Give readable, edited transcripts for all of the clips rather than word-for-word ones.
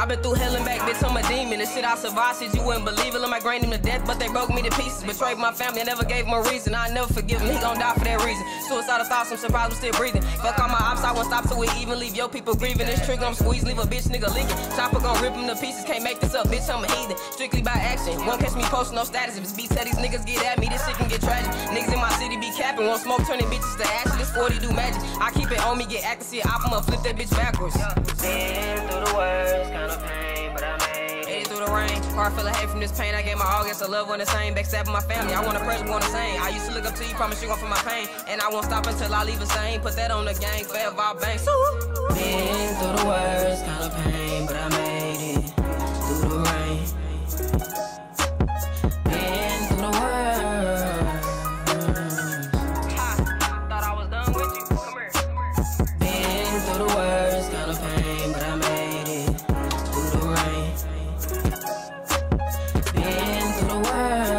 I been through hell and back, bitch, I'm a demon. The shit I survived, shit you wouldn't believe it. Let my granny to death, but they broke me to pieces. Betrayed my family, I never gave him a reason. I never forgive him, he gon' die for that reason. Suicidal thoughts, I'm surprised I'm still breathing. Fuck all my ops, I won't stop till we even. Leave your people grieving. This trigger, I'm squeeze, leave a bitch nigga leaking. Chopper gon' rip him to pieces, can't make this up, bitch, I'm a heathen. Strictly by action, won't catch me posting no status. If it's beats that these niggas get at me, this shit can get tragic. Niggas in my city be capping, won't smoke, turning bitches to ashes. This 40 do magic. I keep it on me, get accuracy, I'ma flip that bitch backwards. Been through the worst kind of pain, but I made it. Through the rain, heart full of hate from this pain. I gave my all, guess I love on the same. Backstabbing my family, I want a person, want the same. I used to look up to you, promise you gon' feel my pain. And I won't stop until I leave the same. Put that on the gang, forever I bang. Been through the worst kind of pain, but I made it. Through the rain. Been through the worst. Thought I was done with you, come here. Been through the worst kind of pain, but I made it. Through the rain. Been through the worst.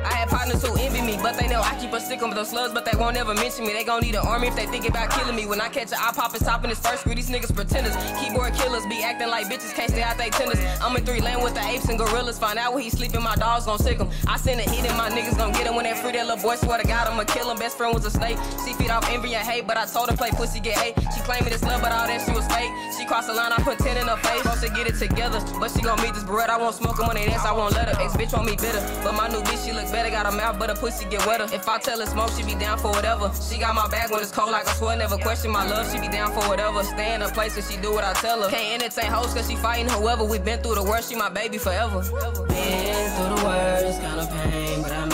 I had partners who envy me, but they know I keep a stick on those slugs, but they won't ever mention me. They gon' need an army if they think about killing me. When I catch a eye pop, it's top in his first screw. These niggas pretenders, keyboard killers, be acting like bitches can't stay out they tenders. I'm in 3 land with the apes and gorillas. Find out where he sleeping, my dogs gon' sick him. I send a hit and my niggas gon' get him. When they free that little boy, swear to God I'ma kill him. Best friend was a snake. She feed off envy and hate, but I told her play pussy get hate. She claiming it's love, but all that shit was fake. She crossed the line, I put 10 in her face. Supposed to get it together, but she gon' meet this bread. I won't smoke him when they dance, I won't let her. Ex bitch want me bitter, but my new bitch she look better. Got a mouth, but her pussy get wetter. If I tell her smoke, she be down for whatever. She got my back when it's cold, like I swear, never question my love. She be down for whatever. Stay in her place and she do what I tell her. Can't entertain hoes cause she fighting whoever. We been through the worst, she my baby forever. Been through the worst kind of pain, but I